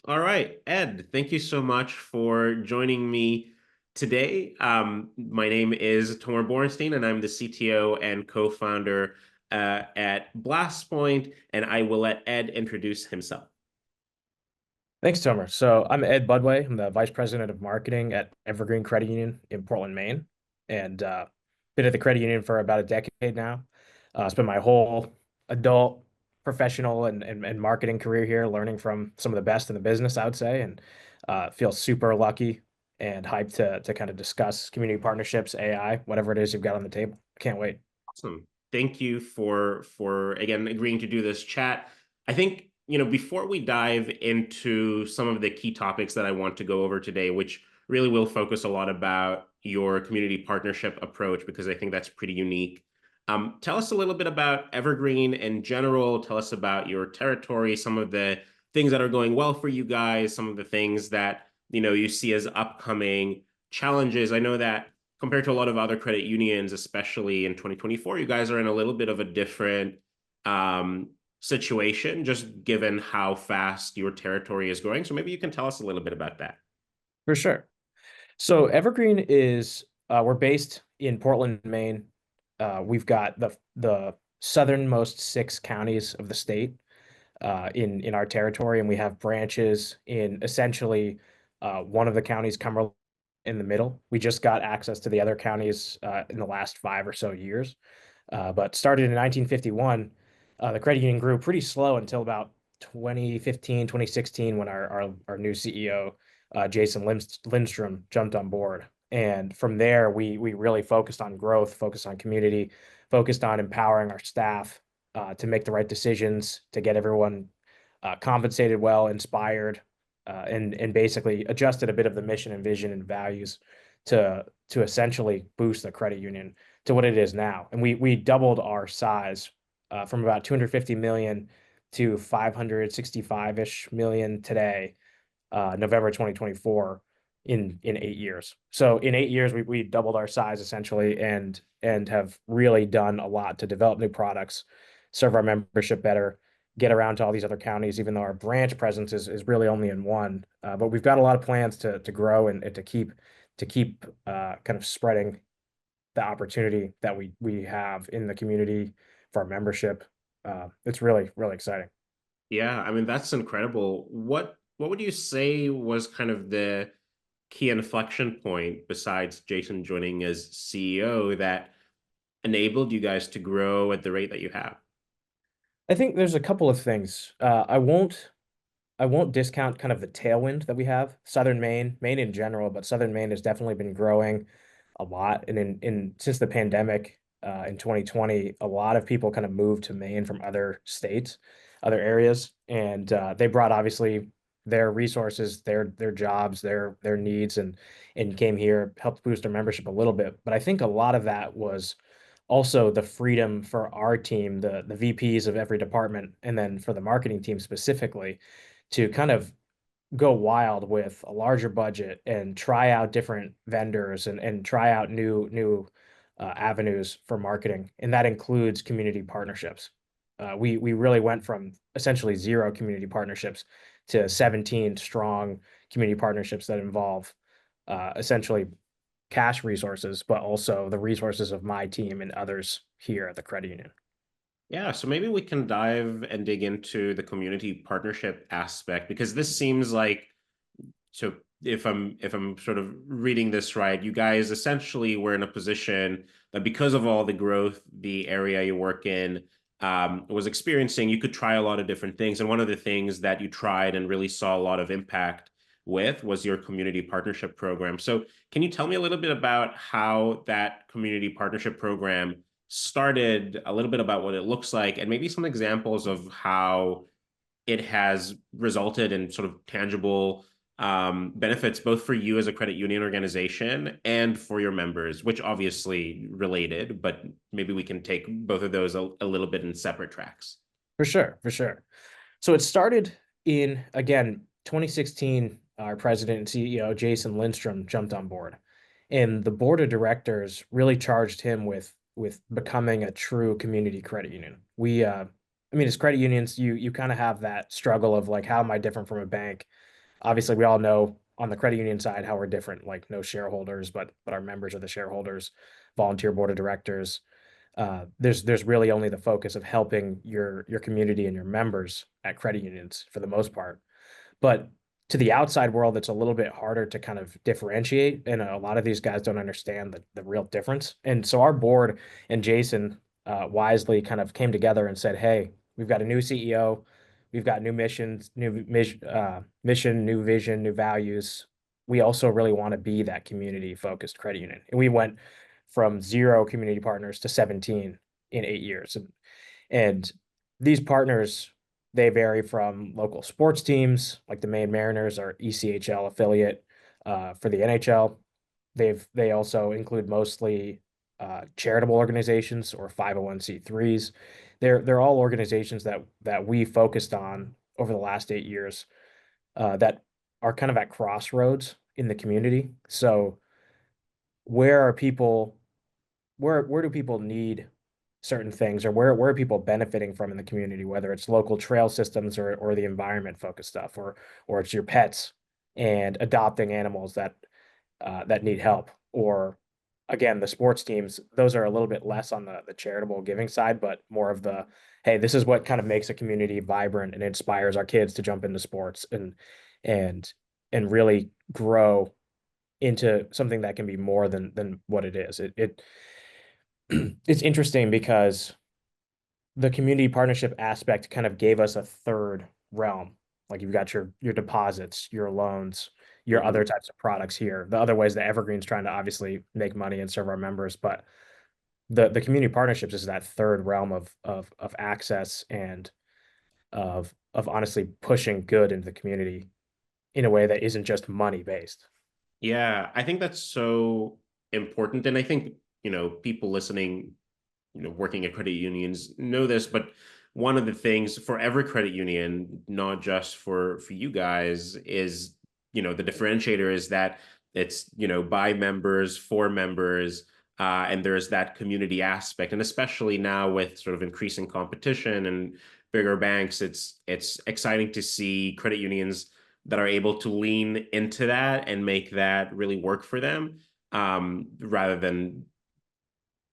All right, Ed, thank you so much for joining me today. My name is Tomer Borenstein, and I'm the CTO and co-founder at BlastPoint, and I will let Ed introduce himself. Thanks, Tomer. So I'm Ed Budway. I'm the Vice President of Marketing at Evergreen Credit Union in Portland, Maine, and been at the credit union for about a decade now. Spent my whole adult, professional, and marketing career here, learning from some of the best in the business, I would say, and feel super lucky and hyped to kind of discuss community partnerships, AI, whatever it is you've got on the table. Can't wait. Awesome. Thank you for again agreeing to do this chat. I think, before we dive into some of the key topics that I want to go over today, which really will focus a lot about your community partnership approach, because I think that's pretty unique. Tell us a little bit about Evergreen in general. Tell us about your territory, some of the things that are going well for you guys, some of the things that, you see as upcoming challenges. I know that compared to a lot of other credit unions, especially in 2024, you guys are in a little bit of a different situation, just given how fast your territory is growing. So maybe you can tell us a little bit about that. For sure. So Evergreen is we're based in Portland, Maine. We've got the southernmost six counties of the state in our territory, and we have branches in essentially one of the counties, Cumberland, in the middle. We just got access to the other counties in the last 5 or so years, but started in 1951. The credit union grew pretty slow until about 2015, 2016, when our new CEO, Jason Lindstrom, jumped on board. And from there, we really focused on growth, focused on community, focused on empowering our staff to make the right decisions, to get everyone compensated well, inspired, and basically adjusted a bit of the mission and vision and values to essentially boost the credit union to what it is now. And we doubled our size from about 250 million to 565-ish million today, November 2024, in 8 years. So in 8 years, we doubled our size essentially, and have really done a lot to develop new products, serve our membership better, get around to all these other counties, even though our branch presence is really only in one. But we've got a lot of plans to grow and to keep kind of spreading the opportunity that we have in the community for our membership. It's really, really exciting. Yeah, I mean, that's incredible. What would you say was kind of the key inflection point besides Jason joining as CEO that enabled you guys to grow at the rate that you have? I think there's a couple of things. I won't discount kind of the tailwind that we have. Southern Maine, Maine in general, but Southern Maine has definitely been growing a lot. And in since the pandemic in 2020, a lot of people kind of moved to Maine from other states, other areas, and they brought obviously their resources, their jobs, their needs, and came here, helped boost our membership a little bit. But I think a lot of that was also the freedom for our team, the VPs of every department, and then for the marketing team specifically, to kind of go wild with a larger budget and try out different vendors and try out new avenues for marketing, and that includes community partnerships. We really went from essentially zero community partnerships to 17 strong community partnerships that involve essentially cash resources, but also the resources of my team and others here at the credit union. Yeah, so maybe we can dive and dig into the community partnership aspect, because this seems like, so if I'm sort of reading this right, you guys essentially were in a position that because of all the growth the area you work in was experiencing, you could try a lot of different things. And one of the things that you tried and really saw a lot of impact with was your community partnership program. So can you tell me a little bit about how that community partnership program started, a little bit about what it looks like, and maybe some examples of how it has resulted in sort of tangible benefits, both for you as a credit union organization and for your members, which obviously related, but maybe we can take both of those a little bit in separate tracks. For sure, for sure. So it started in, again, 2016. Our president and CEO, Jason Lindstrom, jumped on board, and the board of directors really charged him with becoming a true community credit union. I mean, as credit unions, you kind of have that struggle of like, how am I different from a bank? Obviously, we all know on the credit union side how we're different, like no shareholders, but our members are the shareholders, volunteer board of directors. There's really only the focus of helping your community and your members at credit unions for the most part. But to the outside world, it's a little bit harder to kind of differentiate. And a lot of these guys don't understand the real difference. And so our board and Jason wisely kind of came together and said, hey, we've got a new CEO. We've got new missions, mission, new vision, new values. We also really want to be that community focused credit union. And we went from 0 community partners to 17 in 8 years. And these partners, they vary from local sports teams, like the Maine Mariners are ECHL affiliate for the NHL. They also include mostly charitable organizations or 501(c)(3)s. They're all organizations that we focused on over the last 8 years that are kind of at crossroads in the community. So where are people where do people need certain things, or where are people benefiting from in the community, whether it's local trail systems or the environment focused stuff, or it's your pets and adopting animals that need help, or again the sports teams. Those are a little bit less on the charitable giving side, but more of the, hey, this is what kind of makes a community vibrant and inspires our kids to jump into sports and and really grow into something that can be more than what it is. It's interesting because the community partnership aspect kind of gave us a third realm. Like you've got your deposits, your loans, your other Hmm. types of products here. The other ways that Evergreen's trying to obviously make money and serve our members, but the community partnerships is that third realm of access and of honestly pushing good into the community in a way that isn't just money based. Yeah, I think that's so important. And I think, people listening, working at credit unions know this, but one of the things for every credit union, not just for you guys, is, the differentiator is that it's, by members, for members, and there's that community aspect. And especially now with sort of increasing competition and bigger banks, it's exciting to see credit unions that are able to lean into that and make that really work for them, rather than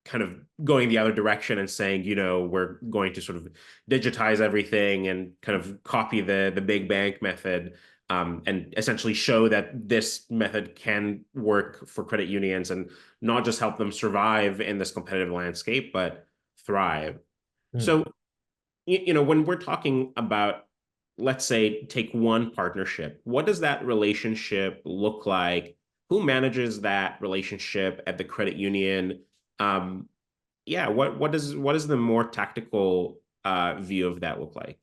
kind of going the other direction and saying, we're going to sort of digitize everything and kind of copy the big bank method, and essentially show that this method can work for credit unions and not just help them survive in this competitive landscape, but thrive. Hmm. So, when we're talking about, let's say, take one partnership, what does that relationship look like? Who manages that relationship at the credit union? Um, yeah, what does the more tactical view of that look like?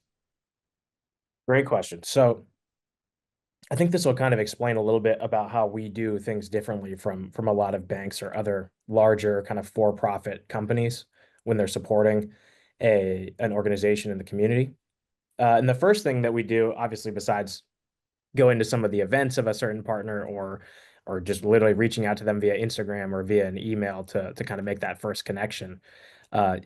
Great question. So I think this will kind of explain a little bit about how we do things differently from a lot of banks or other larger kind of for-profit companies when they're supporting a an organization in the community. And the first thing that we do, obviously, besides going to some of the events of a certain partner or just literally reaching out to them via Instagram or via an email to kind of make that first connection,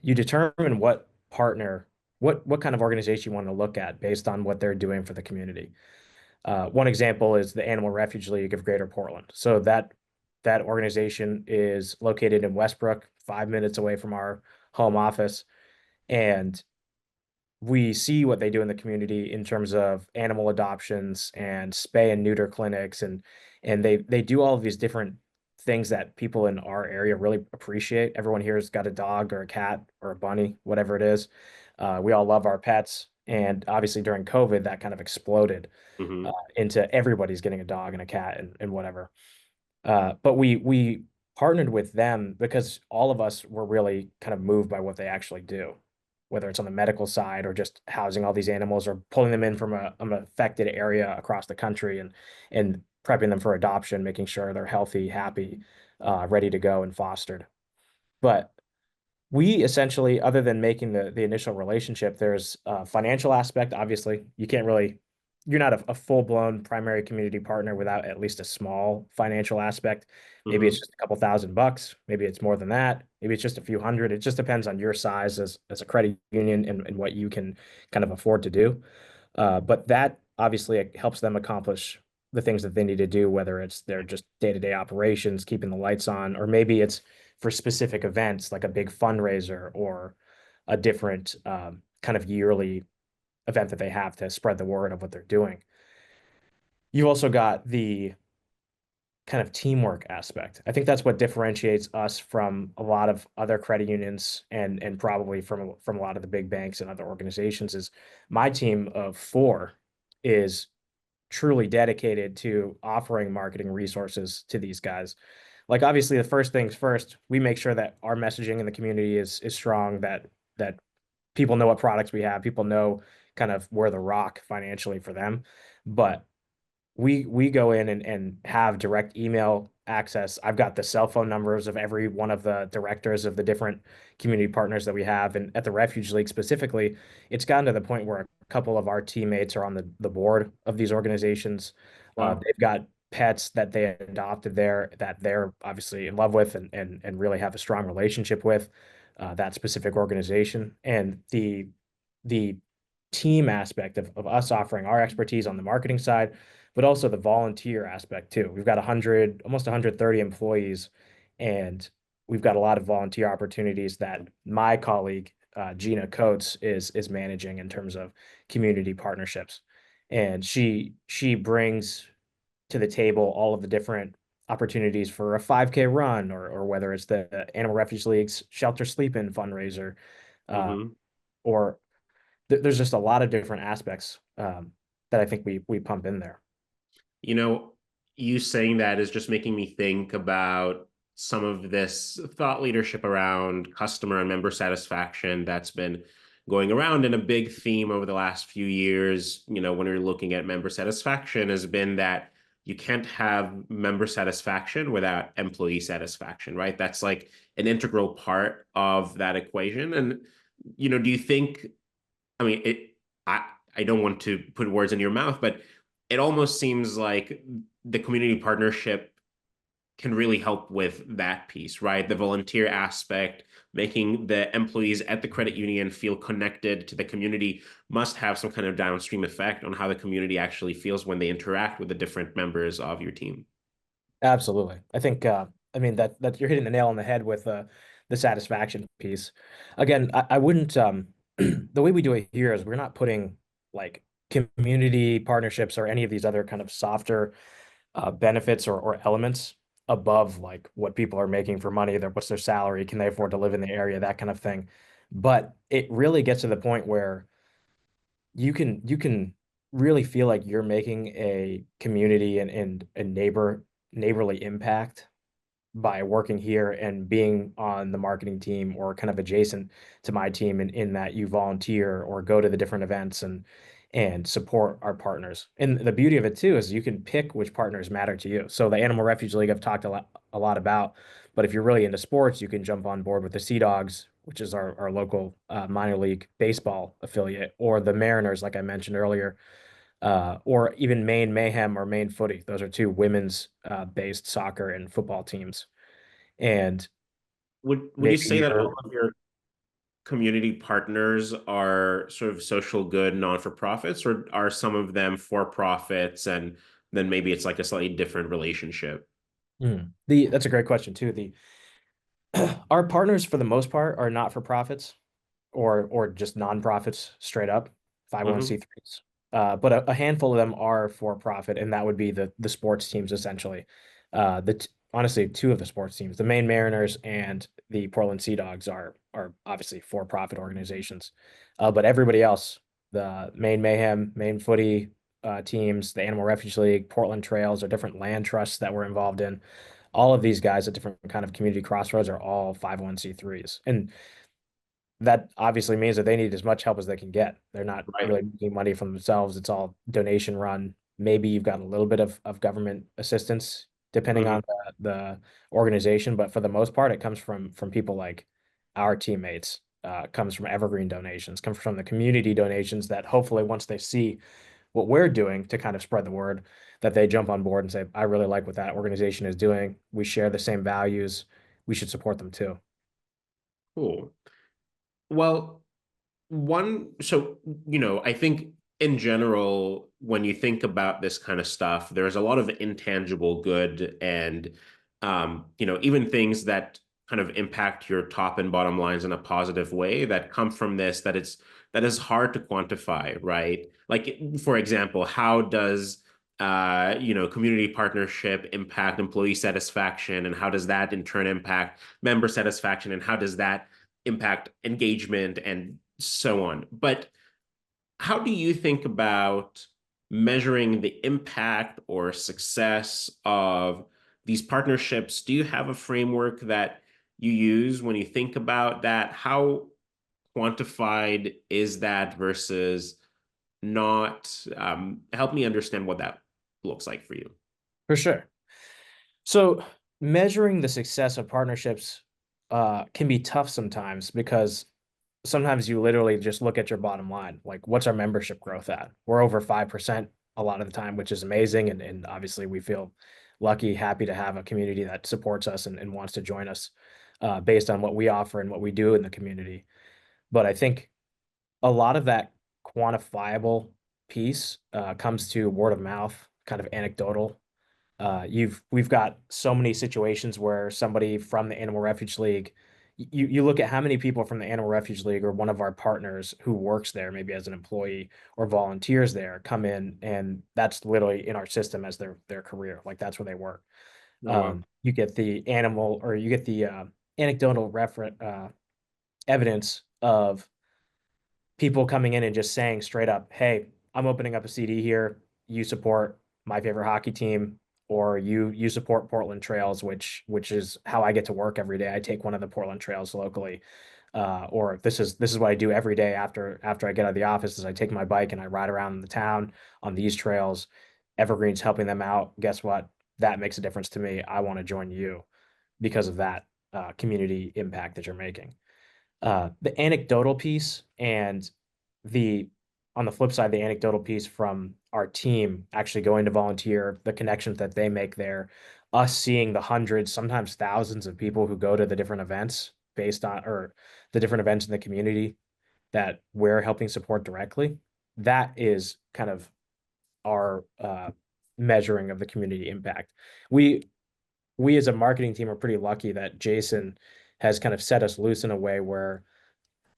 you determine what partner, what kind of organization you want to look at based on what they're doing for the community. One example is the Animal Refuge League of Greater Portland. So that organization is located in Westbrook, 5 minutes away from our home office, and we see what they do in the community in terms of animal adoptions and spay and neuter clinics, and they do all of these different things that people in our area really appreciate. Everyone here has got a dog or a cat or a bunny, whatever it is. We all love our pets, and obviously during COVID, that kind of exploded Hmm. into everybody's getting a dog and a cat and whatever. But we partnered with them because all of us were really kind of moved by what they actually do, whether it's on the medical side or just housing all these animals or pulling them in from an affected area across the country and prepping them for adoption, making sure they're healthy, happy, ready to go and fostered. But we essentially, other than making the initial relationship, there's a financial aspect. Obviously, you're not a full-blown primary community partner without at least a small financial aspect. Maybe it's Hmm. just a couple $1,000, maybe it's more than that, maybe it's just a few hundred. It just depends on your size as a credit union and what you can kind of afford to do. But that obviously helps them accomplish the things that they need to do, whether it's their just day-to-day operations, keeping the lights on, or maybe it's for specific events like a big fundraiser or a different kind of yearly event that they have to spread the word of what they're doing. You've also got the kind of teamwork aspect. I think that's what differentiates us from a lot of other credit unions and probably from a lot of the big banks and other organizations is my team of four is truly dedicated to offering marketing resources to these guys. Like obviously the first things first, we make sure that our messaging in the community is strong, that people know what products we have, people know kind of where the rock financially for them. But we go in and have direct email access. I've got the cell phone numbers of every one of the directors of the different community partners that we have. And at the Refuge League specifically, it's gotten to the point where a couple of our teammates are on the board of these organizations. Wow. They've got pets that they adopted there that they're obviously in love with and really have a strong relationship with that specific organization. And the team aspect of us offering our expertise on the marketing side, but also the volunteer aspect too. We've got 100, almost 130 employees, and we've got a lot of volunteer opportunities that my colleague Gina Coates is managing in terms of community partnerships, and she brings to the table all of the different opportunities for a 5K run, or whether it's the Animal Refuge League's Shelter Sleep In fundraiser, uh, Hmm. or there's just a lot of different aspects that I think we pump in there. You know, you saying that is just making me think about some of this thought leadership around customer and member satisfaction that's been going around. And a big theme over the last few years, when you're looking at member satisfaction, has been that you can't have member satisfaction without employee satisfaction, right? That's like an integral part of that equation. And, do you think, I mean, I, I don't want to put words in your mouth, but it almost seems like the community partnership can really help with that piece, right? The volunteer aspect, making the employees at the credit union feel connected to the community must have some kind of downstream effect on how the community actually feels when they interact with the different members of your team. Absolutely. I think I mean that you're hitting the nail on the head with the satisfaction piece. Again, I wouldn't the way we do it here is we're not putting like community partnerships or any of these other kind of softer benefits or elements above like what people are making for money, what's their salary, can they afford to live in the area, that kind of thing. But it really gets to the point where you can really feel like you're making a community and a neighborly impact by working here and being on the marketing team or kind of adjacent to my team in that you volunteer or go to the different events and support our partners. And the beauty of it too is you can pick which partners matter to you. So the Animal Refuge League I've talked a lot about, but if you're really into sports, you can jump on board with the Sea Dogs, which is our local minor league baseball affiliate, or the Mariners, like I mentioned earlier, or even Maine Mayhem or Maine Footy. Those are two women's based soccer and football teams. And Would you maybe say that all you're of your community partners are sort of social good non-for-profits, or are some of them for-profits and then maybe it's like a slightly different relationship? the that's a great question too. The our partners for the most part are not for profits or just nonprofits straight up, Hmm. 501(c)(3)s. But a handful of them are for profit, and that would be the sports teams essentially. Honestly, two of the sports teams, the Maine Mariners and the Portland Sea Dogs, are obviously for profit organizations. But everybody else, the Maine Mayhem, Maine Footy teams, the Animal Refuge League, Portland Trails, or different land trusts that we're involved in, all of these guys at different kind of community crossroads are all 501(c)(3)s. And that obviously means that they need as much help as they can get. They're not Right. really making money from themselves. It's all donation run. Maybe you've got a little bit of government assistance depending Hmm. on the organization, but for the most part, it comes from people like our teammates. Comes from Evergreen donations, comes from the community donations that hopefully once they see what we're doing to kind of spread the word, that they jump on board and say, I really like what that organization is doing. We share the same values. We should support them too. Cool. Well, I think in general, when you think about this kind of stuff, there's a lot of intangible good and even things that kind of impact your top and bottom lines in a positive way that come from this that is hard to quantify, right? Like, for example, how does community partnership impact employee satisfaction, and how does that in turn impact member satisfaction, and how does that impact engagement and so on. But how do you think about measuring the impact or success of these partnerships? Do you have a framework that you use when you think about that? How quantified is that versus not? Help me understand what that looks like for you. For sure. So measuring the success of partnerships can be tough sometimes because sometimes you literally just look at your bottom line. Like, what's our membership growth at? We're over 5% a lot of the time, which is amazing. And obviously, we feel lucky, happy to have a community that supports us and wants to join us based on what we offer and what we do in the community. But I think a lot of that quantifiable piece comes to word of mouth, kind of anecdotal. We've got so many situations where somebody from the Animal Refuge League, you look at how many people from the Animal Refuge League or one of our partners who works there, maybe as an employee or volunteers there, come in, and that's literally in our system as their career. Like, that's where they work. Oh, wow. You get the anecdotal evidence of people coming in and just saying straight up, "Hey, I'm opening up a CD here. You support my favorite hockey team, or you support Portland Trails, which is how I get to work every day. I take one of the Portland Trails locally, or this is what I do every day after I get out of the office. Is I take my bike and I ride around the town on these trails. Evergreen's helping them out. Guess what? That makes a difference to me. I want to join you because of that community impact that you're making." The anecdotal piece and the on the flip side, the anecdotal piece from our team actually going to volunteer, the connections that they make there, us seeing the hundreds, sometimes thousands of people who go to the different events based on, or the different events in the community that we're helping support directly. That is kind of our measuring of the community impact. We we as a marketing team are pretty lucky that Jason has kind of set us loose in a way where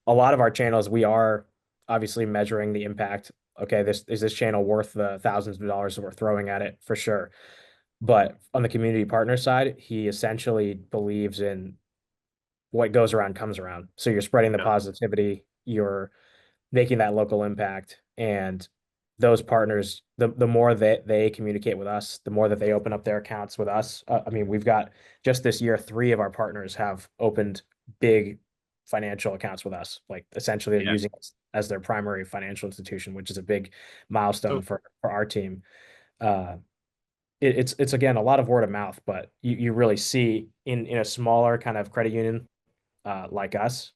a lot of our channels, we are obviously measuring the impact. Okay, this channel worth the thousands of dollars that we're throwing at it? For sure. But on the community partner side, he essentially believes in what goes around comes around. So you're spreading the Yeah. positivity, you're making that local impact, and those partners, the more that they communicate with us, the more that they open up their accounts with us. I mean, we've got just this year, 3 of our partners have opened big financial accounts with us. Like, essentially, they're Yeah. using us as their primary financial institution, which is a big milestone So for our team. Uh, it's again a lot of word of mouth, but you really see in a smaller kind of credit union like us,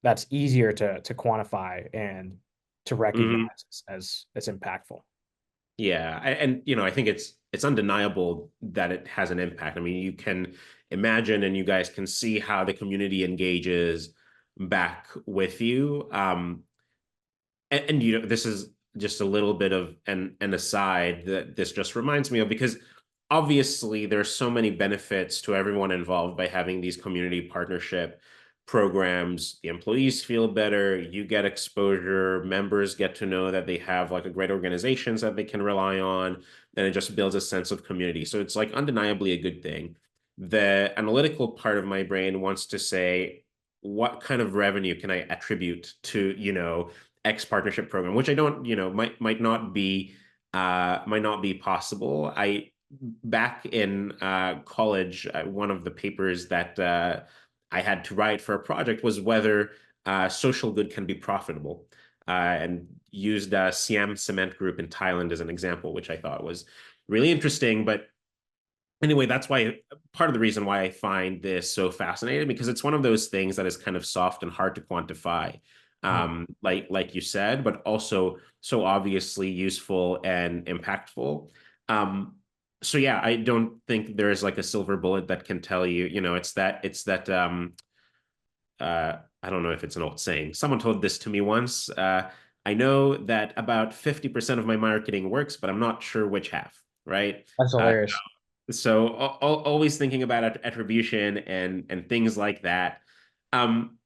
that's easier to quantify and to mhm. recognize as impactful. Yeah, and I think it's undeniable that it has an impact. I mean, you can imagine and you guys can see how the community engages back with you. And this is just a little bit of an aside that this just reminds me of, because obviously there's so many benefits to everyone involved by having these community partnership programs. The employees feel better, you get exposure, members get to know that they have like a great organizations that they can rely on, and it just builds a sense of community. So it's like undeniably a good thing. The analytical part of my brain wants to say, what kind of revenue can I attribute to, X partnership program, which I don't, might not be possible. I Back in college, one of the papers that I had to write for a project was whether social good can be profitable, and used Siam Cement Group in Thailand as an example, which I thought was really interesting. But anyway, that's why part of the reason why I find this so fascinating, because it's one of those things that is kind of soft and hard to quantify, Mhm. like you said, but also so obviously useful and impactful. Um, so yeah, I don't think there is like a silver bullet that can tell you, I don't know if it's an old saying. Someone told this to me once. I know that about 50% of my marketing works, but I'm not sure which half, right? That's Uh, hilarious. so always thinking about attribution and things like that. Um,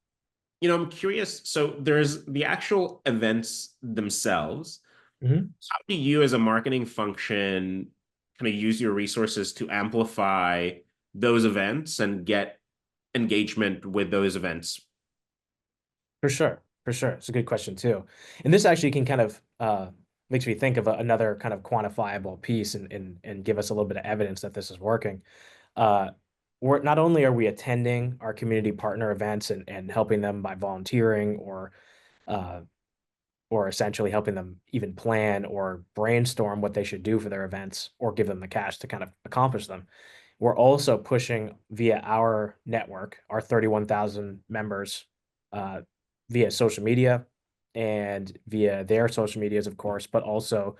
I'm curious. So there's the actual events themselves. Mhm. How do you, as a marketing function, kind of use your resources to amplify those events and get engagement with those events? For sure. For sure. It's a good question too. And this actually can kind of makes me think of another kind of quantifiable piece and give us a little bit of evidence that this is working. Uh, we're not only are we attending our community partner events and helping them by volunteering uh, or essentially helping them even plan or brainstorm what they should do for their events or give them the cash to kind of accomplish them. We're also pushing via our network, our 31,000 members, uh, via social media and via their social medias, of course, but also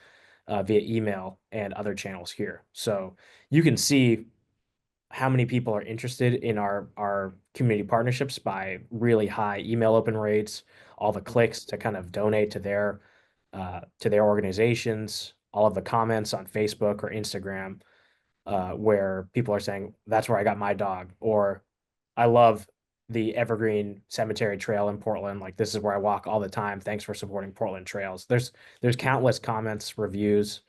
via email and other channels here. So you can see how many people are interested in our community partnerships by really high email open rates, all the clicks to kind of donate to their organizations, all of the comments on Facebook or Instagram where people are saying, that's where I got my dog, or I love the Evergreen Cemetery Trail in Portland. Like this is where I walk all the time. Thanks for supporting Portland trails. There's countless comments, reviews,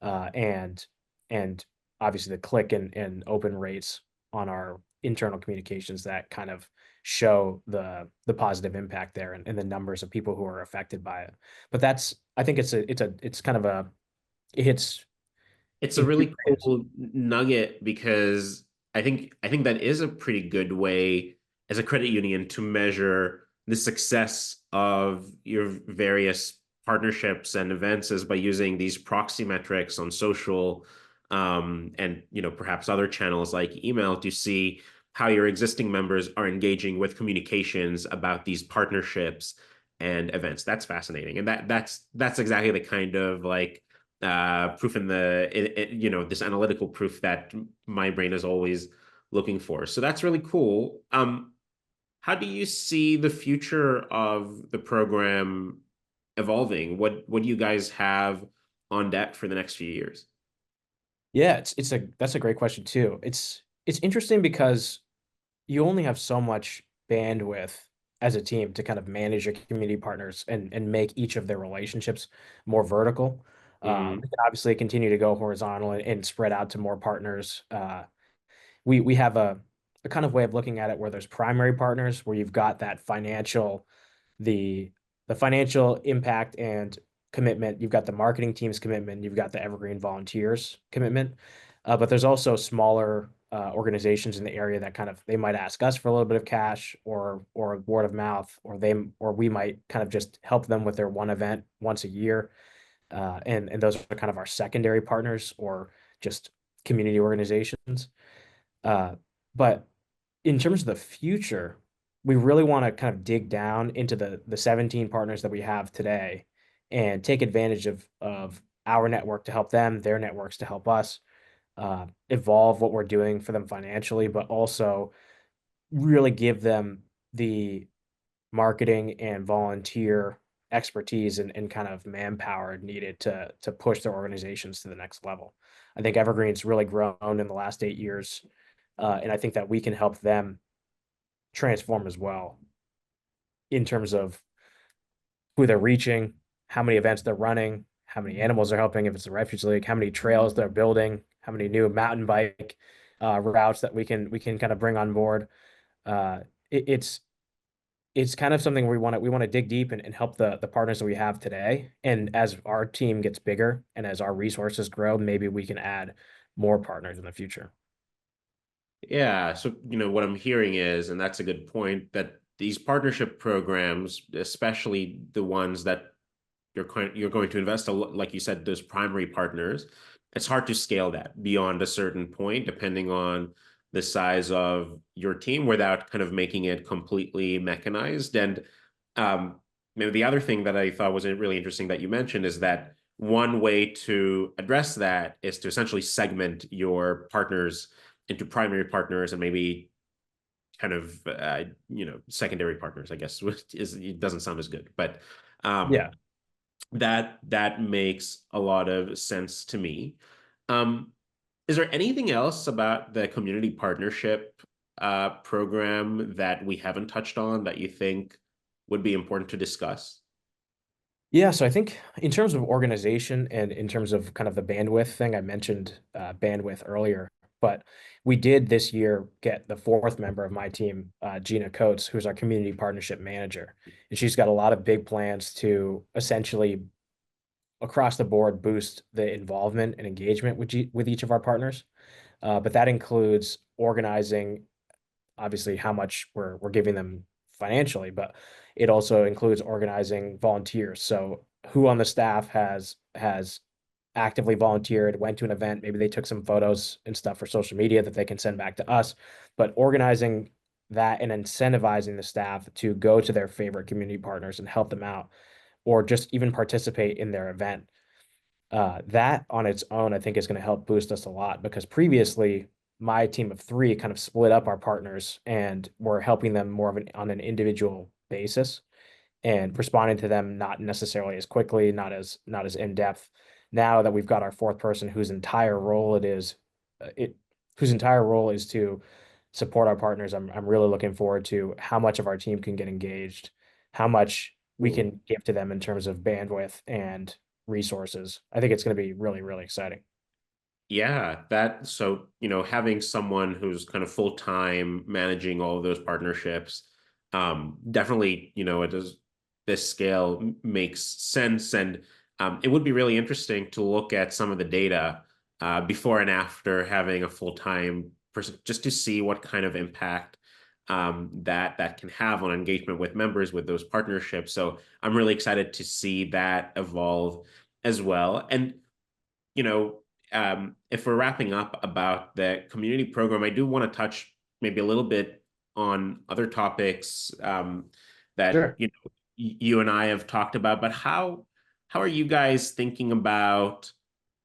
and and obviously the click and open rates on our internal communications that kind of show the positive impact there and the numbers of people who are affected by it. But that's I think it's kind of a it hits It's a in two really ways. cool nugget because I think that is a pretty good way as a credit union to measure the success of your various partnerships and events is by using these proxy metrics on social and perhaps other channels like email to see how your existing members are engaging with communications about these partnerships and events. That's fascinating. And that's exactly the kind of like proof in this analytical proof that my brain is always looking for. So that's really cool. How do you see the future of the program evolving? What do you guys have on deck for the next few years? Yeah, it's a that's a great question too. It's interesting because you only have so much bandwidth as a team to kind of manage your community partners and make each of their relationships more vertical. We Mm, can obviously continue to go horizontal and spread out to more partners. We have a kind of way of looking at it where there's primary partners where you've got that the the financial impact and commitment. You've got the marketing team's commitment. You've got the Evergreen volunteers commitment. But there's also smaller organizations in the area that kind of they might ask us for a little bit of cash or word of mouth, or we might kind of just help them with their one event once a year. And those are kind of our secondary partners or just community organizations. Uh, but in terms of the future, we really want to kind of dig down into the 17 partners that we have today and take advantage of our network to help them, their networks to help us evolve what we're doing for them financially, but also really give them the marketing and volunteer expertise and kind of manpower needed to push their organizations to the next level. I think Evergreen's really grown in the last 8 years, and I think that we can help them transform as well in terms of who they're reaching, how many events they're running, how many animals they're helping if it's a refuge league, how many trails they're building, how many new mountain bike routes that we can kind of bring on board. Uh, it, it's it's kind of something we want to dig deep and help the partners that we have today. And as our team gets bigger and as our resources grow, maybe we can add more partners in the future. yeah. So, what I'm hearing is, and that's a good point, that these partnership programs, especially the ones that you're going to invest like you said, those primary partners, it's hard to scale that beyond a certain point depending on the size of your team without kind of making it completely mechanized. And um the other thing that I thought was really interesting that you mentioned is that one way to address that is to essentially segment your partners into primary partners and maybe kind of secondary partners, I guess. Which is, it doesn't sound as good, but um Yeah. That makes a lot of sense to me. Um, is there anything else about the community partnership program that we haven't touched on that you think would be important to discuss? Yeah, so I think in terms of organization and in terms of kind of the bandwidth thing, I mentioned bandwidth earlier, but we did this year get the fourth member of my team, Gina Coates, who's our community partnership manager. And she's got a lot of big plans to essentially across the board boost the involvement and engagement with each of our partners. But that includes organizing obviously how much we're giving them financially, but it also includes organizing volunteers. So who on the staff has actively volunteered, went to an event, maybe they took some photos and stuff for social media that they can send back to us, but organizing that and incentivizing the staff to go to their favorite community partners and help them out, or just even participate in their event. That on its own, I think, is going to help boost us a lot because previously my team of three kind of split up our partners and were helping them more of on an individual basis and responding to them not necessarily as quickly, not as in depth. Now that we've got our fourth person it whose entire role is to support our partners, I'm really looking forward to how much of our team can get engaged, how much we can give to them in terms of bandwidth and resources. I think it's going to be really, really exciting. Yeah, that so having someone who's kind of full time managing all of those partnerships, definitely it does this scale makes sense, and it would be really interesting to look at some of the data before and after having a full time person, just to see what kind of impact that can have on engagement with members with those partnerships. So I'm really excited to see that evolve as well, and you know, if we're wrapping up about the community program, I do want to touch maybe a little bit on other topics that Sure. you and I have talked about. But how are you guys thinking about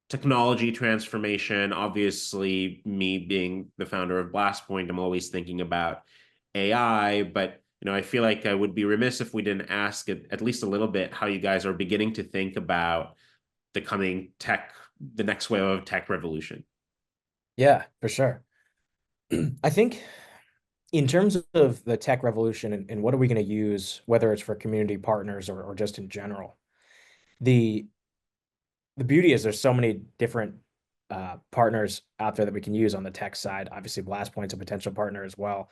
technology transformation? Obviously, me being the founder of BlastPoint, I'm always thinking about AI, but I feel like I would be remiss if we didn't ask at least a little bit how you guys are beginning to think about the coming the next wave of tech revolution. Yeah, for sure. I think in terms of the tech revolution and what are we going to use, whether it's for community partners or just in general, the the beauty is there's so many different partners out there that we can use on the tech side. Obviously, BlastPoint's a potential partner as well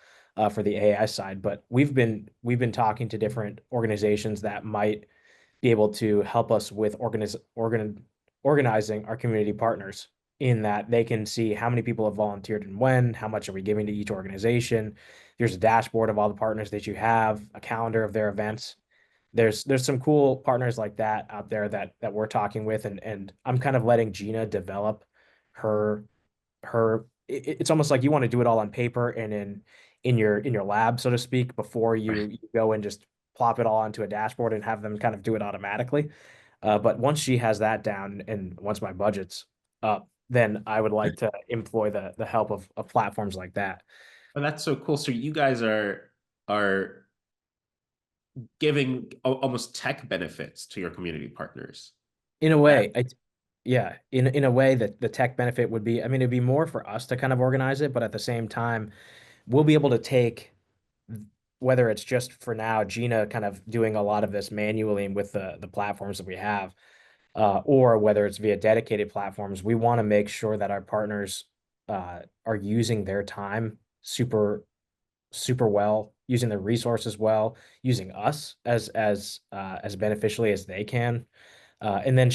for the AI side, but we've been talking to different organizations that might be able to help us with organizing our community partners in that they can see how many people have volunteered and when, how much are we giving to each organization. There's a dashboard of all the partners that you have, a calendar of their events. There's some cool partners like that out there that we're talking with, and I'm kind of letting Gina develop her it's almost like you want to do it all on paper and in your lab, so to speak, before you go and just plop it all onto a dashboard and have them kind of do it automatically. But once she has that down and once my budget's up, then I would like to employ the help of platforms like that. Oh, that's so cool. So you guys are giving almost tech benefits to your community partners. In a That way, yeah, in a way that the tech benefit would be, I mean, it'd be more for us to kind of organize it, but at the same time, we'll be able to take whether it's just for now, Gina kind of doing a lot of this manually with the platforms that we have, or whether it's via dedicated platforms, we want to make sure that our partners are using their time super well, using their resources well, using us as beneficially as they can, and then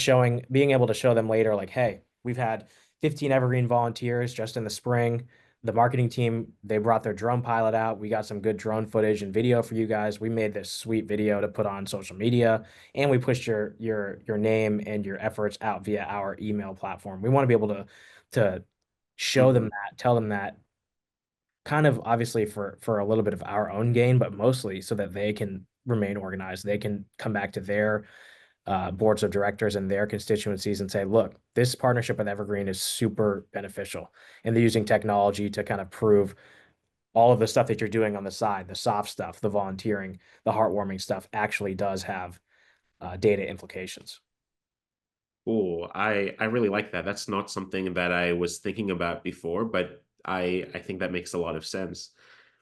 being able to show them later, like, hey, we've had 15 Evergreen volunteers just in the spring. The marketing team, they brought their drone pilot out. We got some good drone footage and video for you guys. We made this sweet video to put on social media, and we pushed your name and your efforts out via our email platform. We want to be able to show them Mhm. that, tell them that, kind of obviously for a little bit of our own gain, but mostly so that they can remain organized. They can come back to their boards of directors and their constituencies and say, look, this partnership with Evergreen is super beneficial. And they're using technology to kind of prove all of the stuff that you're doing on the side, the soft stuff, the volunteering, the heartwarming stuff actually does have data implications. Oh, I really like that. That's not something that I was thinking about before, but I think that makes a lot of sense.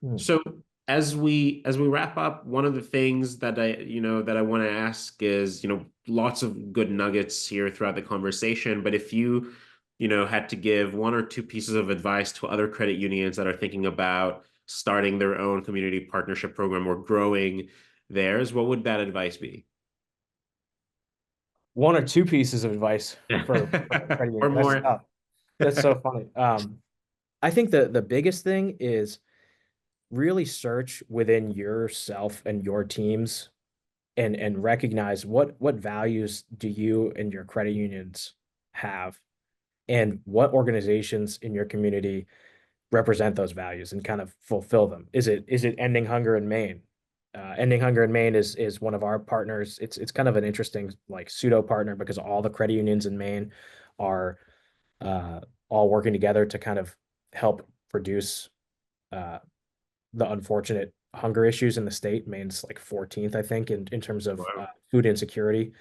Hmm. So as we wrap up, one of the things that I want to ask is, lots of good nuggets here throughout the conversation, but if you had to give one or two pieces of advice to other credit unions that are thinking about starting their own community partnership program or growing theirs, what would that advice be? One or two pieces of advice for credit Or union. That's more. tough. That's so funny. I think the biggest thing is really search within yourself and your teams and recognize what values do you and your credit unions have, and what organizations in your community represent those values and kind of fulfill them. Is it ending hunger in Maine? Ending hunger in Maine is one of our partners. It's kind of an interesting like pseudo partner because all the credit unions in Maine are uh, all working together to kind of help reduce uh, the unfortunate hunger issues in the state. Maine's like 14th, I think, in terms of Wow. food insecurity,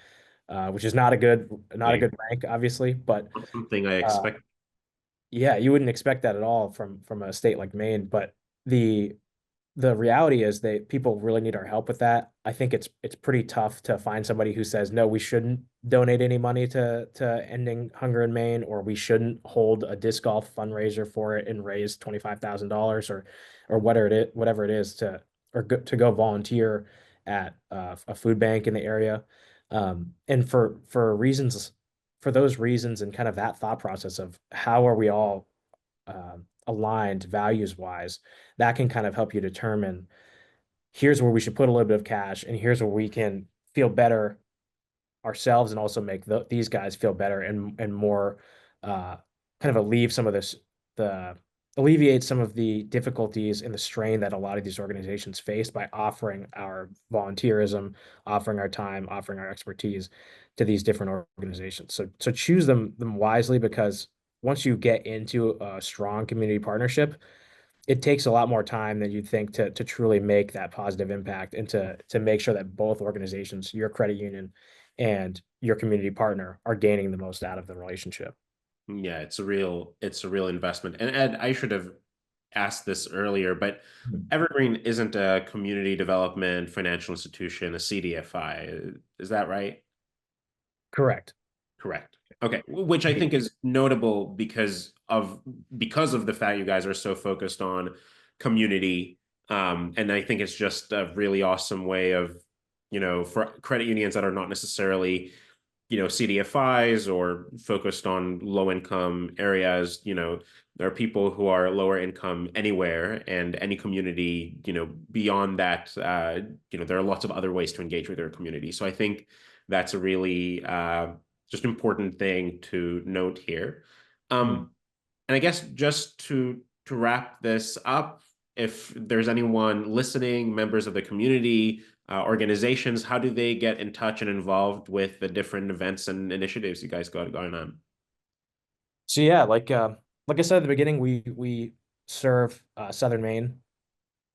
which is not a good rank, obviously, but Not something I uh, expect. yeah, you wouldn't expect that at all from a state like Maine. But the the reality is that people really need our help with that. I think it's pretty tough to find somebody who says, no, we shouldn't donate any money to ending hunger in Maine, or we shouldn't hold a disc golf fundraiser for it and raise $25,000 or whatever it is to go volunteer at a food bank in the area. And for those reasons and kind of that thought process of how are we all aligned values wise, that can kind of help you determine here's where we should put a little bit of cash and here's where we can feel better ourselves and also make these guys feel better and more uh, kind of the alleviate some of the difficulties and the strain that a lot of these organizations face by offering our volunteerism, offering our time, offering our expertise to these different organizations. So choose them wisely, because once you get into a strong community partnership, it takes a lot more time than you'd think to truly make that positive impact and to make sure that both organizations, your credit union and your community partner, are gaining the most out of the relationship. Yeah, it's a real investment. And Ed, I should have asked this earlier, but Evergreen isn't a community development financial institution, a CDFI. Is that right? Correct. Correct. Okay, which I think is notable because of the fact you guys are so focused on community. And I think it's just a really awesome way of, for credit unions that are not necessarily CDFIs or focused on low income areas, there are people who are lower income anywhere and any community, beyond that, there are lots of other ways to engage with their community. So I think that's a really just important thing to note here. Mm. And I guess just to wrap this up, if there's anyone listening, members of the community, organizations, how do they get in touch and involved with the different events and initiatives you guys got going on? So yeah, like I said at the beginning, we serve Southern Maine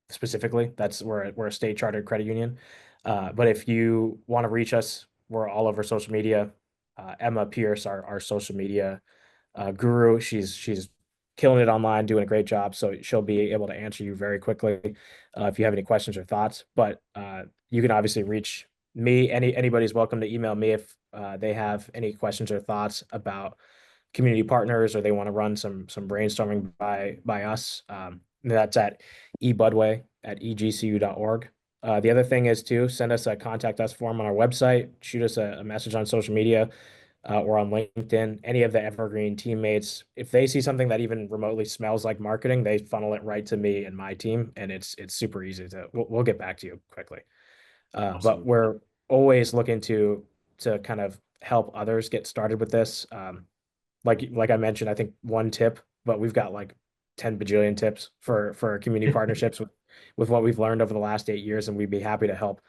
specifically. That's we're a state chartered credit union. But if you want to reach us, we're all over social media. Emma Pierce, our social media guru. She's killing it online, doing a great job. So she'll be able to answer you very quickly if you have any questions or thoughts. But you can obviously reach me. Anybody's welcome to email me if they have any questions or thoughts about community partners, or they want to run some brainstorming by us. That's at ebudway@egcu.org. The other thing is to send us a contact us form on our website, shoot us a message on social media or on LinkedIn. Any of the Evergreen teammates, if they see something that even remotely smells like marketing, they funnel it right to me and my team, and it's super easy we'll get back to you quickly. But Awesome. we're always looking to kind of help others get started with this. Like I mentioned, I think one tip, but we've got like 10 bajillion tips for community partnerships with what we've learned over the last 8 years, and we'd be happy to help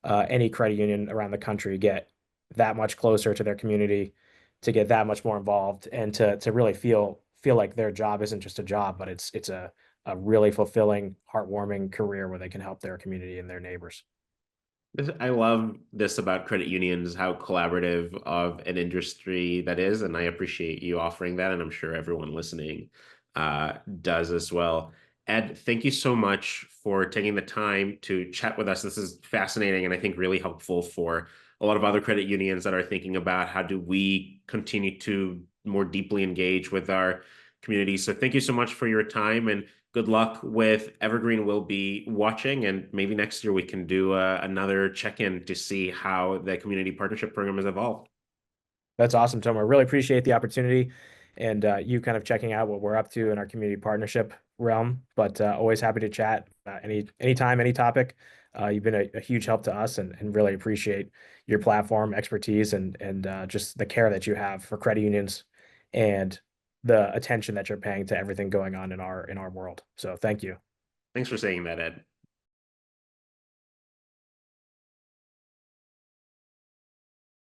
any credit union around the country get that much closer to their community, to get that much more involved, and to really feel like their job isn't just a job, but it's a really fulfilling, heartwarming career where they can help their community and their neighbors. I love this about credit unions, how collaborative of an industry that is, and I appreciate you offering that, and I'm sure everyone listening does as well. Ed, thank you so much for taking the time to chat with us. This is fascinating and I think really helpful for a lot of other credit unions that are thinking about how do we continue to more deeply engage with our community. So thank you so much for your time and good luck with Evergreen. Will be watching, and maybe next year we can do another check-in to see how the community partnership program has evolved. That's awesome, Tom. I really appreciate the opportunity and you kind of checking out what we're up to in our community partnership realm. But always happy to chat anytime, any topic. You've been a huge help to us and really appreciate your platform expertise and just the care that you have for credit unions and the attention that you're paying to everything going on in our world. So thank you. Thanks for saying that, Ed.